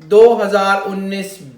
2019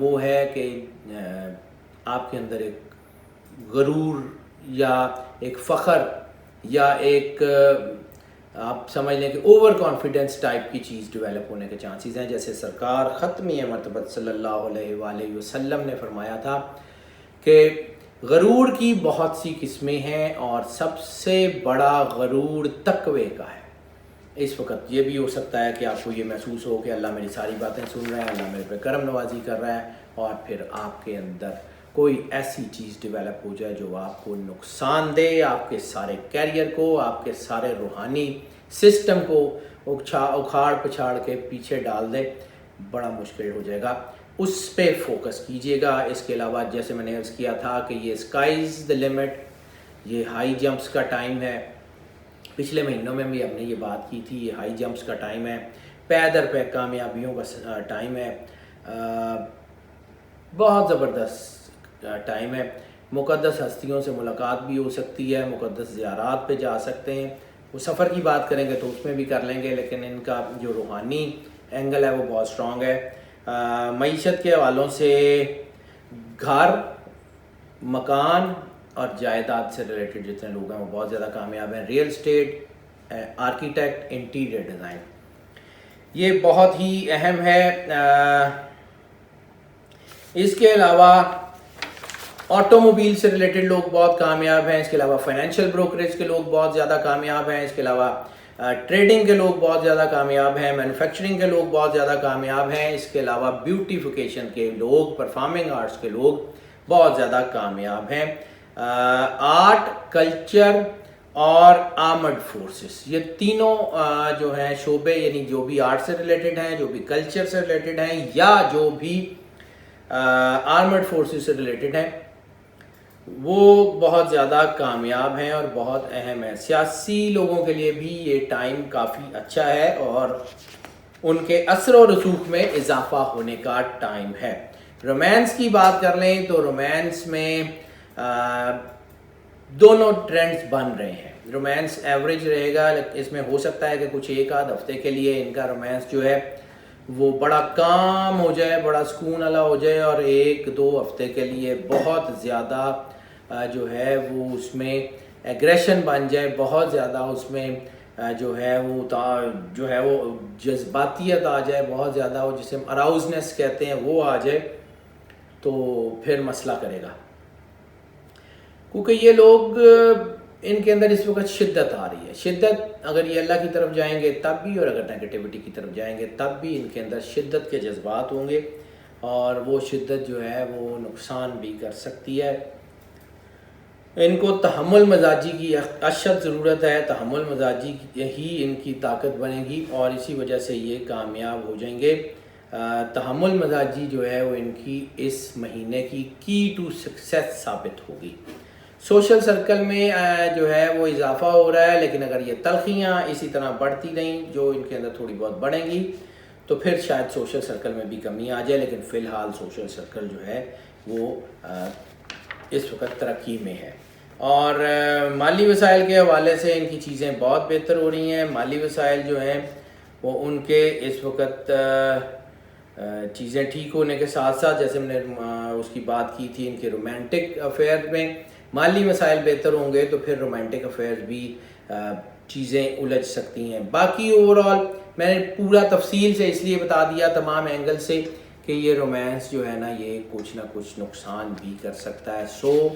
وہ ہے کہ آپ کے اندر ایک غرور یا ایک فخر یا ایک آپ سمجھ لیں کہ اوور کانفیڈنس ٹائپ کی چیز ڈیولپ ہونے کے چانسز ہیں. جیسے سرکار ختمی مرتبہ صلی اللہ علیہ وآلہ وسلم نے فرمایا تھا کہ غرور کی بہت سی قسمیں ہیں اور سب سے بڑا غرور تقوی کا ہے. اس وقت یہ بھی ہو سکتا ہے کہ آپ کو یہ محسوس ہو کہ اللہ میری ساری باتیں سن رہا ہے, اللہ میرے پہ کرم نوازی کر رہا ہے, اور پھر آپ کے اندر کوئی ایسی چیز ڈیولپ ہو جائے جو آپ کو نقصان دے, آپ کے سارے کیریئر کو, آپ کے سارے روحانی سسٹم کو اکھاڑ پچھاڑ کے پیچھے ڈال دے. بڑا مشکل ہو جائے گا. اس پہ فوکس کیجئے گا. اس کے علاوہ جیسے میں نے عرض کیا تھا کہ یہ اسکائز دا لمٹ, یہ ہائی جمپس کا ٹائم ہے. پچھلے مہینوں میں بھی ہم نے یہ بات کی تھی. یہ ہائی جمپس کا ٹائم ہے, پے در پے کامیابیوں کا ٹائم ہے, بہت زبردست ٹائم ہے. مقدس ہستیوں سے ملاقات بھی ہو سکتی ہے, مقدس زیارات پہ جا سکتے ہیں. وہ سفر کی بات کریں گے تو اس میں بھی کر لیں گے, لیکن ان کا جو روحانی اینگل ہے وہ بہت اسٹرانگ ہے. معیشت کے حوالوں سے گھر, مکان اور جائیداد سے ریلیٹڈ جتنے لوگ ہیں وہ بہت زیادہ کامیاب ہیں. Real estate, architect, interior design, یہ بہت ہی اہم ہے. اس کے علاوہ آٹو موبائل سے ریلیٹڈ لوگ بہت کامیاب ہیں. اس کے علاوہ فائنینشیل بروکریج کے لوگ بہت زیادہ کامیاب ہیں. اس کے علاوہ ٹریڈنگ کے لوگ بہت زیادہ کامیاب ہیں. مینوفیکچرنگ کے لوگ بہت زیادہ کامیاب ہیں. اس کے علاوہ بیوٹیفیکیشن کے لوگ, پرفارمنگ آرٹس کے لوگ بہت زیادہ کامیاب ہیں. آرٹ, کلچر اور آرمڈ فورسز, یہ تینوں جو ہیں شعبے, یعنی جو بھی آرٹ سے ریلیٹڈ ہیں, جو بھی کلچر سے ریلیٹڈ ہیں, یا جو بھی آرمڈ فورسز سے ریلیٹڈ ہیں, وہ بہت زیادہ کامیاب ہیں اور بہت اہم ہے. سیاسی لوگوں کے لیے بھی یہ ٹائم کافی اچھا ہے اور ان کے اثر و رسوخ میں اضافہ ہونے کا ٹائم ہے. رومانس کی بات کر لیں تو رومانس میں دونوں ٹرینڈز بن رہے ہیں. رومانس ایوریج رہے گا, اس میں ہو سکتا ہے کہ کچھ ایک آدھ ہفتے کے لیے ان کا رومانس جو ہے وہ بڑا کام ہو جائے, بڑا سکون والا ہو جائے, اور ایک دو ہفتے کے لیے بہت زیادہ جو ہے وہ اس میں ایگریشن بن جائے, بہت زیادہ اس میں جو ہے وہ جذباتیت آ جائے, بہت زیادہ وہ جسے ہم اراؤزنس کہتے ہیں وہ آ جائے, تو پھر مسئلہ کرے گا. کیونکہ یہ لوگ, ان کے اندر اس وقت شدت آ رہی ہے. شدت اگر یہ اللہ کی طرف جائیں گے تب بھی, اور اگر نیگیٹیوٹی کی طرف جائیں گے تب بھی ان کے اندر شدت کے جذبات ہوں گے, اور وہ شدت جو ہے وہ نقصان بھی کر سکتی ہے. ان کو تحمل مزاجی کی اشد ضرورت ہے. تحمل مزاجی ہی ان کی طاقت بنے گی اور اسی وجہ سے یہ کامیاب ہو جائیں گے. تحمل مزاجی جو ہے وہ ان کی اس مہینے کی کی ٹو سکسیس ثابت ہوگی. سوشل سرکل میں جو ہے وہ اضافہ ہو رہا ہے, لیکن اگر یہ تلخیاں اسی طرح بڑھتی رہیں جو ان کے اندر تھوڑی بہت بڑھیں گی تو پھر شاید سوشل سرکل میں بھی کمی آ جائے. لیکن فی الحال سوشل سرکل جو ہے وہ اس وقت ترقی میں ہے. اور مالی وسائل کے حوالے سے ان کی چیزیں بہت بہتر ہو رہی ہیں. مالی وسائل جو ہیں وہ ان کے اس وقت چیزیں ٹھیک ہونے کے ساتھ ساتھ, جیسے ہم نے اس کی بات کی تھی, ان کے رومانٹک افیئر میں مالی مسائل بہتر ہوں گے تو پھر رومانٹک افیئر بھی چیزیں الجھ سکتی ہیں. باقی اوورآل میں نے پورا تفصیل سے اس لیے بتا دیا تمام اینگل سے کہ یہ رومانس جو ہے نا یہ کچھ نہ کچھ نقصان بھی کر سکتا ہے. سو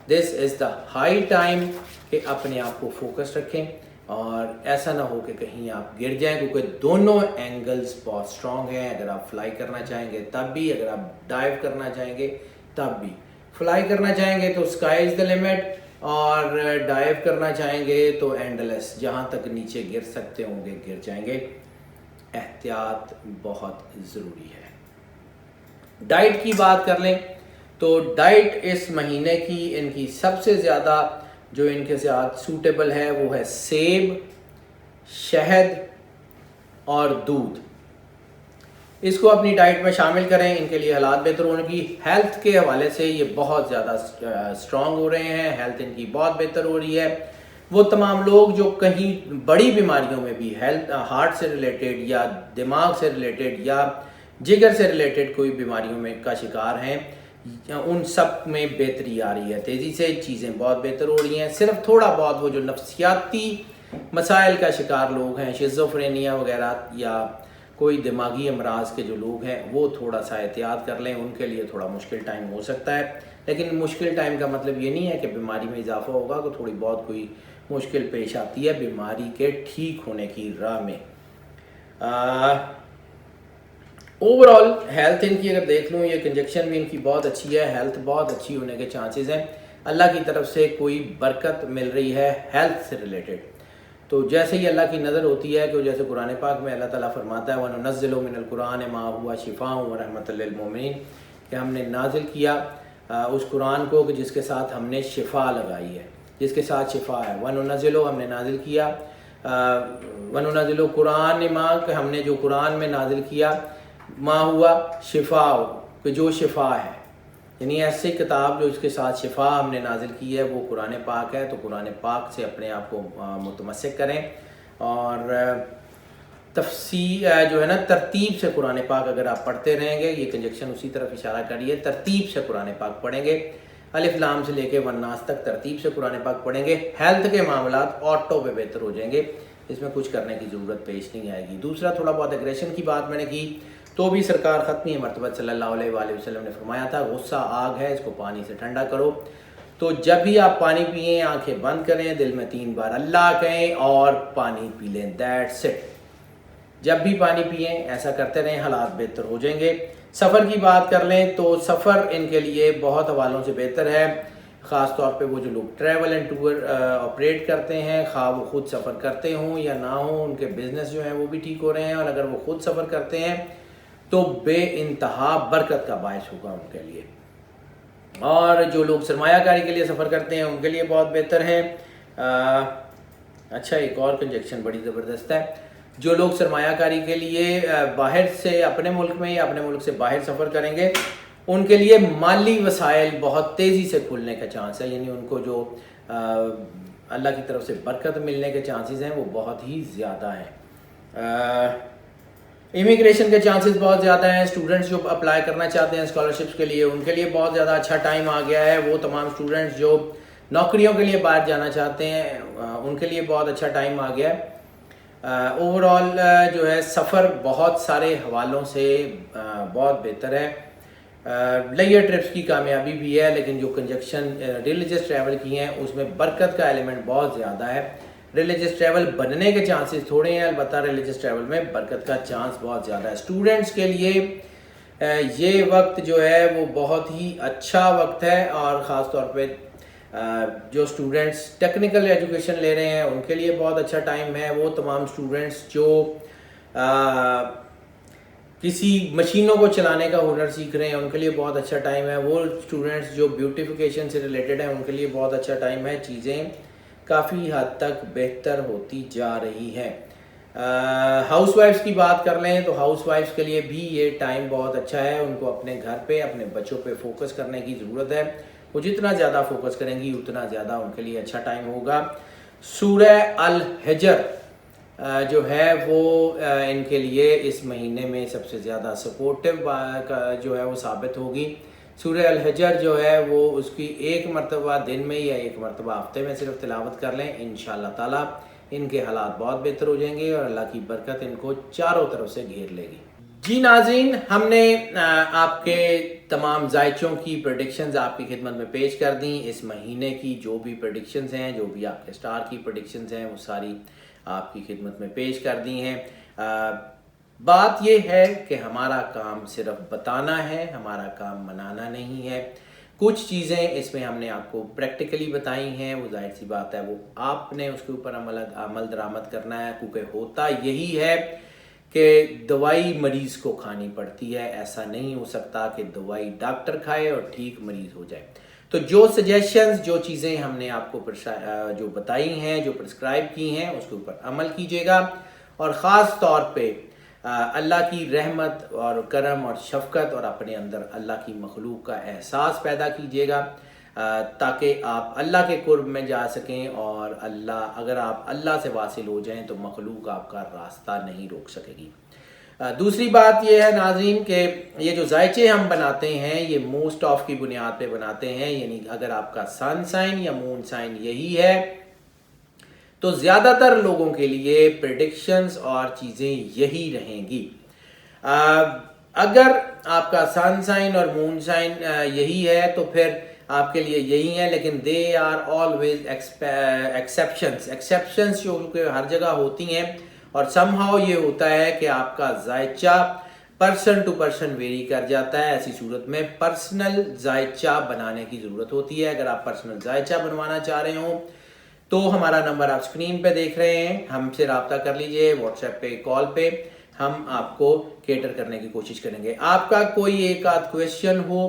دس از دا ہائی ٹائم کہ اپنے آپ کو فوکس رکھیں اور ایسا نہ ہو کہ کہیں آپ گر جائیں, کیونکہ دونوں اینگلز بہت اسٹرانگ ہیں. اگر آپ فلائی کرنا چاہیں گے تب بھی, اگر آپ ڈائیو کرنا چاہیں گے تب بھی. فلائی کرنا چاہیں گے تو اسکائی از دا لمٹ, اور ڈائیو کرنا چاہیں گے تو اینڈ لیس, جہاں تک نیچے گر سکتے ہوں گے گر جائیں گے. احتیاط بہت ضروری ہے. ڈائٹ کی بات کر لیں تو ڈائٹ اس مہینے کی ان کی سب سے زیادہ جو ان کے ساتھ سوٹیبل ہے وہ ہے سیب, شہد اور دودھ. اس کو اپنی ڈائٹ میں شامل کریں, ان کے لیے حالات بہتر ہونے کی. ہیلتھ کے حوالے سے یہ بہت زیادہ اسٹرانگ ہو رہے ہیں, ہیلتھ ان کی بہت بہتر ہو رہی ہے. وہ تمام لوگ جو کہیں بڑی بیماریوں میں بھی, ہیلتھ ہارٹ سے ریلیٹڈ یا دماغ سے ریلیٹڈ یا جگر سے ریلیٹڈ کوئی بیماریوں میں کا شکار ہیں، ان سب میں بہتری آ رہی ہے، تیزی سے چیزیں بہت بہتر ہو رہی ہیں۔ صرف تھوڑا بہت وہ جو نفسیاتی مسائل کا شکار لوگ ہیں، شیزوفرینیا وغیرہ یا کوئی دماغی امراض کے جو لوگ ہیں، وہ تھوڑا سا احتیاط کر لیں، ان کے لیے تھوڑا مشکل ٹائم ہو سکتا ہے۔ لیکن مشکل ٹائم کا مطلب یہ نہیں ہے کہ بیماری میں اضافہ ہوگا، کہ تھوڑی بہت کوئی مشکل پیش آتی ہے بیماری کے ٹھیک ہونے کی راہ میں۔ اوور آل ہیلتھ ان کی اگر دیکھ لوں، یہ کنجکشن بھی ان کی بہت اچھی ہے، ہیلتھ بہت اچھی ہونے کے چانسز ہیں، اللہ کی طرف سے کوئی برکت مل رہی ہے ہیلتھ سے ریلیٹڈ۔ تو جیسے ہی اللہ کی نظر ہوتی ہے کہ جیسے قرآن پاک میں اللہ تعالیٰ فرماتا ہے وَنُنَزِّلُ مِنَ الْقُرْآنِ مَا هُوَ شِفَاءٌ وَرَحْمَةٌ لِّلْمُؤْمِنِينَ، کہ ہم نے نازل کیا اس قرآن کو کہ جس کے ساتھ ہم نے شفا لگائی ہے، جس کے ساتھ شفا ہے۔ وَنُنَزِّلُ ہم نے نازل کیا، وَنُنَزِّلُ قرآن ما، کہ ہم نے جو قرآن میں نازل کیا، ما ہوا شفا، کہ جو شفا ہے، یعنی ایسی کتاب جو اس کے ساتھ شفا ہم نے نازل کی ہے وہ قرآن پاک ہے۔ تو قرآن پاک سے اپنے آپ کو متمسک کریں، اور جو ہے نا ترتیب سے قرآن پاک اگر آپ پڑھتے رہیں گے، یہ کنجکشن اسی طرف اشارہ کریے، ترتیب سے قرآن پاک پڑھیں گے، الف لام سے لے کے والناس تک ترتیب سے قرآن پاک پڑھیں گے، ہیلتھ کے معاملات آٹو پہ بہتر ہو جائیں گے، اس میں کچھ کرنے کی ضرورت پیش نہیں آئے گی۔ دوسرا، تھوڑا بہت ایگریشن کی بات میں نے کی، تو بھی سرکار ختمی مرتبہ صلی اللہ علیہ وآلہ وسلم نے فرمایا تھا غصہ آگ ہے، اس کو پانی سے ٹھنڈا کرو۔ تو جب بھی آپ پانی پئیں، آنکھیں بند کریں، دل میں 3 بار اللہ کہیں اور پانی پی لیں، دیٹس اٹ۔ جب بھی پانی پئیں ایسا کرتے رہیں، حالات بہتر ہو جائیں گے۔ سفر کی بات کر لیں تو سفر ان کے لیے بہت حوالوں سے بہتر ہے، خاص طور پہ وہ جو لوگ ٹریول اینڈ ٹور آپریٹ کرتے ہیں، خواہ وہ خود سفر کرتے ہوں یا نہ ہوں، ان کے بزنس جو ہیں وہ بھی ٹھیک ہو رہے ہیں، اور اگر وہ خود سفر کرتے ہیں تو بے انتہا برکت کا باعث ہوگا ان کے لیے۔ اور جو لوگ سرمایہ کاری کے لیے سفر کرتے ہیں ان کے لیے بہت بہتر ہے۔ اچھا، ایک اور کنجکشن بڑی زبردست ہے، جو لوگ سرمایہ کاری کے لیے باہر سے اپنے ملک میں یا اپنے ملک سے باہر سفر کریں گے، ان کے لیے مالی وسائل بہت تیزی سے کھلنے کا چانس ہے، یعنی ان کو جو اللہ کی طرف سے برکت ملنے کے چانسز ہیں وہ بہت ہی زیادہ ہیں۔ امیگریشن کے چانسز بہت زیادہ ہیں، اسٹوڈنٹس جو اپلائی کرنا چاہتے ہیں اسکالرشپس کے لیے ان کے لیے بہت زیادہ اچھا ٹائم آ گیا ہے۔ وہ تمام اسٹوڈنٹس جو نوکریوں کے لیے باہر جانا چاہتے ہیں ان کے لیے بہت اچھا ٹائم آ گیا ہے۔ اوور آل جو ہے سفر بہت سارے حوالوں سے بہت بہتر ہے۔ لیئر ٹرپس کی کامیابی بھی ہے، لیکن جو کنجکشن ریلیجس ٹریول کی ہیں اس میں برکت کا ایلیمنٹ بہت زیادہ ہے۔ ریلیجس ٹریول بننے کے چانسز تھوڑے ہیں، البتہ ریلیجس ٹریول میں برکت کا چانس بہت زیادہ ہے۔ اسٹوڈنٹس کے لیے یہ وقت جو ہے وہ بہت ہی اچھا وقت ہے، اور خاص طور پہ جو اسٹوڈنٹس ٹیکنیکل ایجوکیشن لے رہے ہیں ان کے لیے بہت اچھا ٹائم ہے۔ وہ تمام اسٹوڈنٹس جو کسی مشینوں کو چلانے کا ہنر سیکھ رہے ہیں ان کے لیے بہت اچھا ٹائم ہے۔ وہ اسٹوڈنٹس جو بیوٹیفیکیشن سے ریلیٹڈ ہیں ان کے لیے بہت اچھا ٹائم ہے۔ چیزیں کافی حد تک بہتر ہوتی جا رہی ہیں۔ ہاؤس وائفس کی بات کر لیں تو ہاؤس وائفس کے لیے بھی یہ ٹائم بہت اچھا ہے، ان کو اپنے گھر پہ اپنے بچوں پہ فوکس کرنے کی ضرورت ہے۔ وہ جتنا زیادہ فوکس کریں گی اتنا زیادہ ان کے لیے اچھا ٹائم ہوگا۔ سورہ الحجر جو ہے وہ ان کے لیے اس مہینے میں سب سے زیادہ سپورٹیو جو ہے وہ ثابت ہوگی۔ سورہ الحجر جو ہے وہ اس کی ایک مرتبہ دن میں یا ایک مرتبہ ہفتے میں صرف تلاوت کر لیں، انشاءاللہ تعالیٰ ان کے حالات بہت بہتر ہو جائیں گے، اور اللہ کی برکت ان کو چاروں طرف سے گھیر لے گی۔ جی ناظرین، ہم نے آپ کے تمام ذائچوں کی پریڈکشنز آپ کی خدمت میں پیش کر دیں۔ اس مہینے کی جو بھی پریڈکشنز ہیں، جو بھی آپ کے سٹار کی پریڈکشنز ہیں، وہ ساری آپ کی خدمت میں پیش کر دی ہیں۔ بات یہ ہے کہ ہمارا کام صرف بتانا ہے، ہمارا کام منانا نہیں ہے۔ کچھ چیزیں اس میں ہم نے آپ کو پریکٹیکلی بتائی ہیں، وہ ظاہر سی بات ہے وہ آپ نے اس کے اوپر عمل درآمد کرنا ہے، کیونکہ ہوتا یہی ہے کہ دوائی مریض کو کھانی پڑتی ہے۔ ایسا نہیں ہو سکتا کہ دوائی ڈاکٹر کھائے اور ٹھیک مریض ہو جائے۔ تو جو سجیشنز، جو چیزیں ہم نے آپ کو جو بتائی ہیں، جو پرسکرائب کی ہیں، اس کے اوپر عمل کیجیے گا، اور خاص طور پہ اللہ کی رحمت اور کرم اور شفقت اور اپنے اندر اللہ کی مخلوق کا احساس پیدا کیجیے گا، تاکہ آپ اللہ کے قرب میں جا سکیں، اور اگر آپ اللہ سے واصل ہو جائیں تو مخلوق آپ کا راستہ نہیں روک سکے گی۔ دوسری بات یہ ہے ناظرین کہ یہ جو ذائچے ہم بناتے ہیں یہ موسٹ آف کی بنیاد پہ بناتے ہیں، یعنی اگر آپ کا سن سائن یا مون سائن یہی ہے تو زیادہ تر لوگوں کے لیے پریڈکشنز اور چیزیں یہی رہیں گی۔ اگر آپ کا سن سائن اور مون سائن یہی ہے تو پھر آپ کے لیے یہی ہے، لیکن دے آر آلویز ایکسیپشنز جو کہ ہر جگہ ہوتی ہیں، اور سم ہاؤ یہ ہوتا ہے کہ آپ کا ذائچہ پرسن ٹو پرسن ویری کر جاتا ہے۔ ایسی صورت میں پرسنل ذائچہ بنانے کی ضرورت ہوتی ہے۔ اگر آپ پرسنل ذائچہ بنوانا چاہ رہے ہوں تو ہمارا نمبر آپ اسکرین پہ دیکھ رہے ہیں، ہم سے رابطہ کر لیجئے، واٹس ایپ پہ، کال پہ، ہم آپ کو کیٹر کرنے کی کوشش کریں گے۔ آپ کا کوئی ایک آدھ کویشچن ہو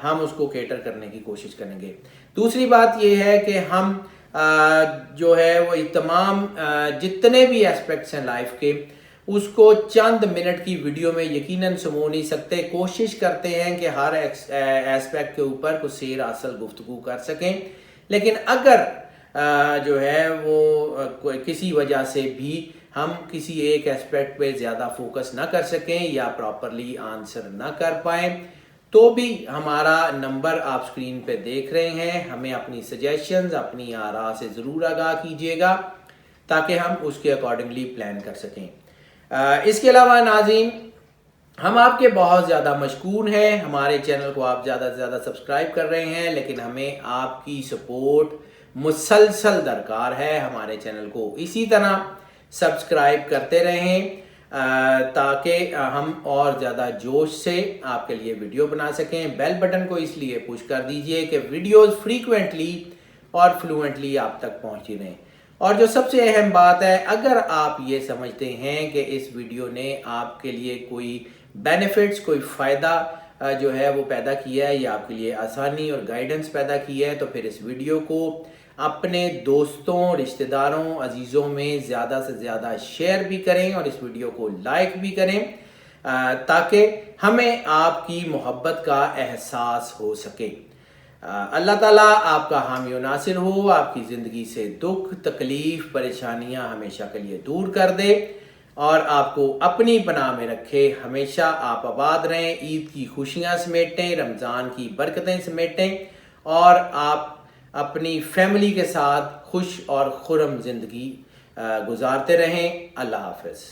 ہم اس کو کیٹر کرنے کی کوشش کریں گے۔ دوسری بات یہ ہے کہ ہم جو ہے وہ تمام جتنے بھی ایسپیکٹس ہیں لائف کے اس کو چند منٹ کی ویڈیو میں یقیناً سمو نہیں سکتے۔ کوشش کرتے ہیں کہ ہر ایسپیکٹ کے اوپر کچھ سیر اصل گفتگو کر سکیں، لیکن اگر جو ہے وہ کسی وجہ سے بھی ہم کسی ایک ایسپیکٹ پہ زیادہ فوکس نہ کر سکیں یا پراپرلی آنسر نہ کر پائیں تو بھی ہمارا نمبر آپ اسکرین پہ دیکھ رہے ہیں، ہمیں اپنی سجیشنز، اپنی آراء سے ضرور آگاہ کیجیے گا تاکہ ہم اس کے اکارڈنگلی پلان کر سکیں۔ اس کے علاوہ ناظرین ہم آپ کے بہت زیادہ مشکور ہیں، ہمارے چینل کو آپ زیادہ سے زیادہ سبسکرائب کر رہے ہیں، لیکن ہمیں آپ کی سپورٹ مسلسل درکار ہے۔ ہمارے چینل کو اسی طرح سبسکرائب کرتے رہیں تاکہ ہم اور زیادہ جوش سے آپ کے لیے ویڈیو بنا سکیں۔ بیل بٹن کو اس لیے پش کر دیجئے کہ ویڈیوز فریکوینٹلی اور فلوئنٹلی آپ تک پہنچی رہیں۔ اور جو سب سے اہم بات ہے، اگر آپ یہ سمجھتے ہیں کہ اس ویڈیو نے آپ کے لیے کوئی بینیفٹس، کوئی فائدہ جو ہے وہ پیدا کیا ہے یا آپ کے لیے آسانی اور گائیڈنس پیدا کی ہے تو پھر اس ویڈیو کو اپنے دوستوں، رشتہ داروں، عزیزوں میں زیادہ سے زیادہ شیئر بھی کریں اور اس ویڈیو کو لائک بھی کریں تاکہ ہمیں آپ کی محبت کا احساس ہو سکے۔ اللہ تعالیٰ آپ کا حامی و ناصر ہو، آپ کی زندگی سے دکھ، تکلیف، پریشانیاں ہمیشہ کے لیے دور کر دے اور آپ کو اپنی پناہ میں رکھے۔ ہمیشہ آپ آباد رہیں، عید کی خوشیاں سمیٹیں، رمضان کی برکتیں سمیٹیں اور آپ اپنی فیملی کے ساتھ خوش اور خرم زندگی گزارتے رہیں۔ اللہ حافظ۔